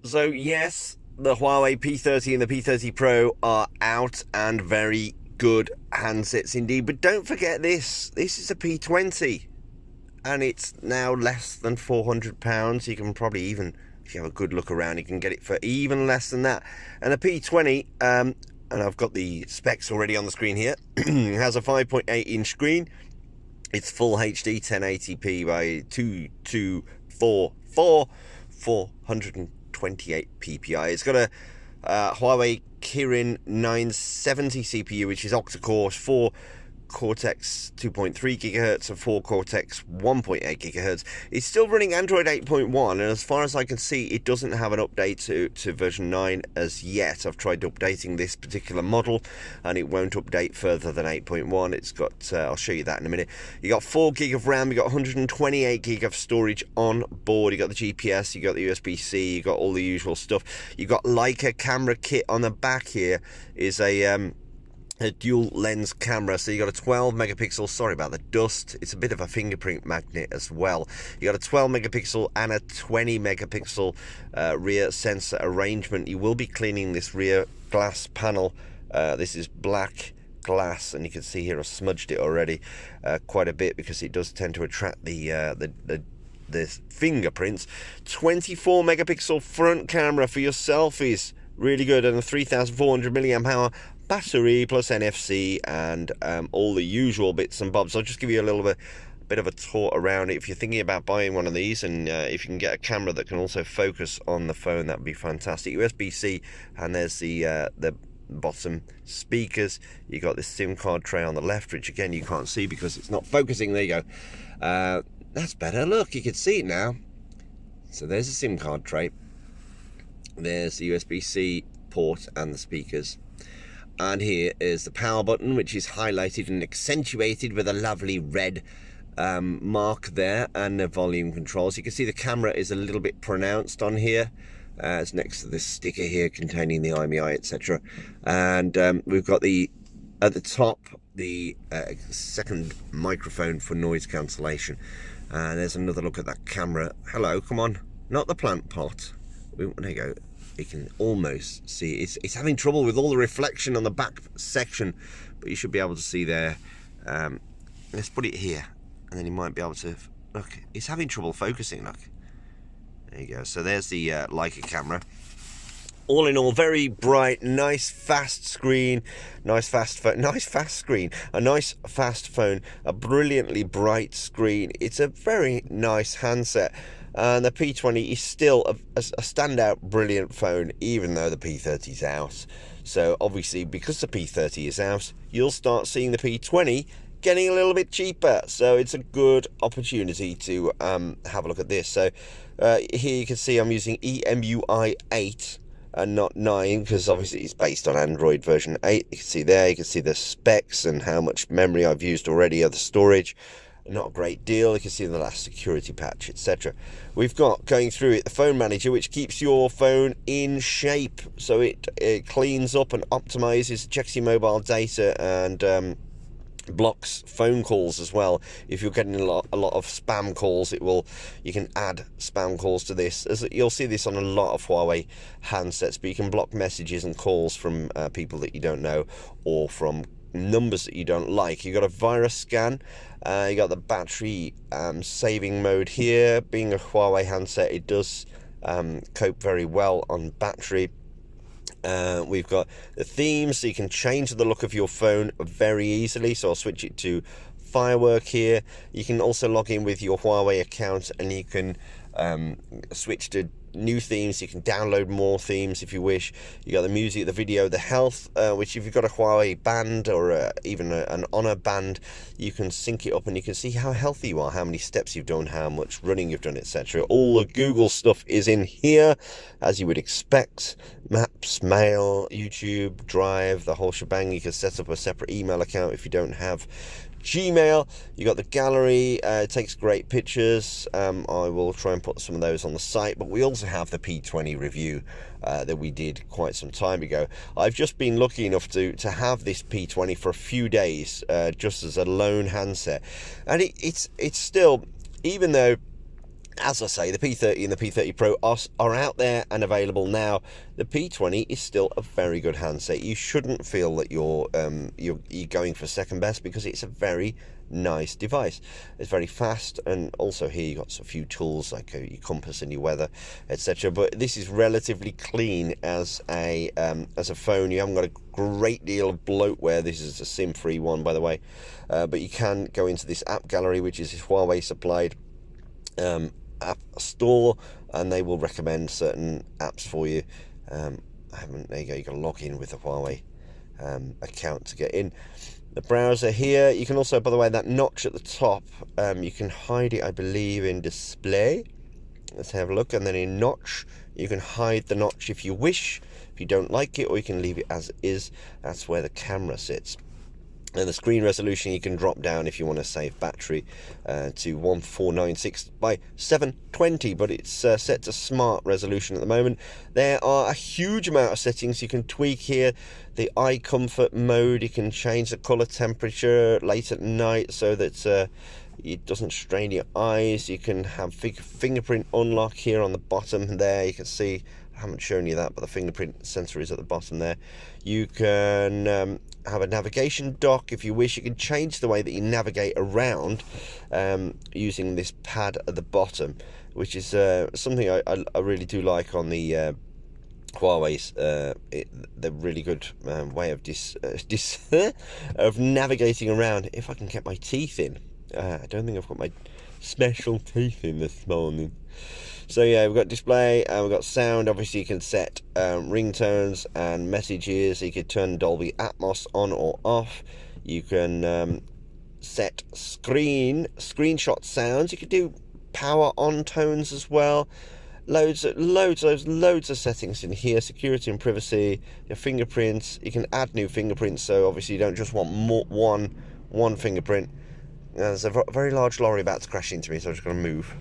So yes, the Huawei P30 and the P30 Pro are out and very good handsets indeed. But don't forget this. This is a P20 and it's now less than £400. You can probably even, if you have a good look around, you can get it for even less than that. And the P20, and I've got the specs already on the screen here, has a 5.8-inch screen. It's full HD 1080p by 2244 428 ppi. It's got a Huawei Kirin 970 CPU, which is octa-core, 4 Cortex 2.3 gigahertz and 4 Cortex 1.8 gigahertz. It's still running Android 8.1, and as far as I can see, it doesn't have an update to version 9 as yet. I've tried updating this particular model, and it won't update further than 8.1. It's got, I'll show you that in a minute. You got 4 gig of RAM, you got 128 gig of storage on board. You got the GPS, you got the USB-C, you got all the usual stuff. You got Leica camera kit on the back here. Is a dual lens camera, so you got a 12 megapixel, sorry about the dust, it's a bit of a fingerprint magnet as well. You got a 12 megapixel and a 20 megapixel rear sensor arrangement. You will be cleaning this rear glass panel. This is black glass, and you can see here I've smudged it already quite a bit because it does tend to attract the fingerprints. 24 megapixel front camera for your selfies, really good, and a 3400 milliamp hour battery plus NFC and all the usual bits and bobs. I'll just give you a little bit of a tour around it. If you're thinking about buying one of these, and if you can get a camera that can also focus on the phone, that would be fantastic. USB-C, and there's the bottom speakers. You got this SIM card tray on the left, which again you can't see because it's not focusing. There you go. That's better. Look, you can see it now. So there's a SIM card tray. There's the USB-C port and the speakers. And here is the power button, which is highlighted and accentuated with a lovely red mark there, and the volume controls. You can see the camera is a little bit pronounced on here. It's next to this sticker here containing the IMEI, etc. And we've got at the top the second microphone for noise cancellation. And there's another look at that camera. Hello, come on, not the plant pot. There you go. You can almost see it's having trouble with all the reflection on the back section, but you should be able to see there. Let's put it here, and then you might be able to look. It's having trouble focusing. Look, there you go. So there's the Leica camera. All in all, very bright, nice fast screen, nice fast phone, a nice fast phone, a brilliantly bright screen. It's a very nice handset. And the P20 is still a standout brilliant phone, even though the P30 is out. So obviously, because the P30 is out, you'll start seeing the P20 getting a little bit cheaper. So it's a good opportunity to have a look at this. So here you can see I'm using EMUI 8 and not 9, because obviously it's based on Android version 8. You can see there, you can see the specs and how much memory I've used already of the storage. Not a great deal. You can see the last security patch, etc. We've got, going through it, the phone manager, which keeps your phone in shape. So it cleans up and optimizes, checks your mobile data, and blocks phone calls as well. If you're getting a lot of spam calls, you can add spam calls to this. You'll see this on a lot of Huawei handsets, but you can block messages and calls from people that you don't know, or from numbers that you don't like. You got a virus scan. You got the battery saving mode here. Being a Huawei handset, it does cope very well on battery. We've got the themes, so you can change the look of your phone very easily. So I'll switch it to Firework here. You can also log in with your Huawei account, and you can switch to new themes. You can download more themes if you wish. You got the music, the video, the health, which if you've got a Huawei band or even an Honor band, you can sync it up and you can see how healthy you are, how many steps you've done, how much running you've done, etc. All the Google stuff is in here, as you would expect. Maps, Mail, YouTube, Drive, the whole shebang. You can set up a separate email account if you don't have Gmail. You got the gallery. It takes great pictures. I will try and put some of those on the site, but we also have the P20 review that we did quite some time ago. I've just been lucky enough to have this P20 for a few days, just as a lone handset, and it's still, even though As I say, the P30 and the P30 Pro are out there and available now. The P20 is still a very good handset. You shouldn't feel that you're going for second best, because it's a very nice device. It's very fast, and also here you got a few tools like your compass and your weather, etc. But this is relatively clean as a phone. You haven't got a great deal of bloatware. This is a SIM-free one, by the way, but you can go into this app gallery, which is Huawei supplied app store, and they will recommend certain apps for you. There you go, you can log in with the Huawei account to get in. The browser here, you can also, by the way, that notch at the top, you can hide it, I believe, in display. Let's have a look. And then in notch, you can hide the notch if you wish, if you don't like it, or you can leave it as is. That's where the camera sits. And the screen resolution you can drop down if you want to save battery to 1496 by 720, but it's set to smart resolution at the moment. There are a huge amount of settings you can tweak here. The eye comfort mode, you can change the color temperature late at night so that it doesn't strain your eyes. You can have fingerprint unlock here on the bottom there. You can see, I haven't shown you that, but the fingerprint sensor is at the bottom there. You can have a navigation dock if you wish. You can change the way that you navigate around using this pad at the bottom, which is something I really do like on the Huawei's. The really good way of of navigating around. If I can get my teeth in. I don't think I've got my special teeth in this morning. So yeah, we've got display and we've got sound. Obviously you can set ringtones and messages. You can turn Dolby Atmos on or off. You can set screenshot sounds. You can do power on tones as well. Loads of settings in here. Security and privacy, your fingerprints. You can add new fingerprints, so obviously you don't just want one fingerprint. There's a very large lorry about to crash into me, so I'm just going to move.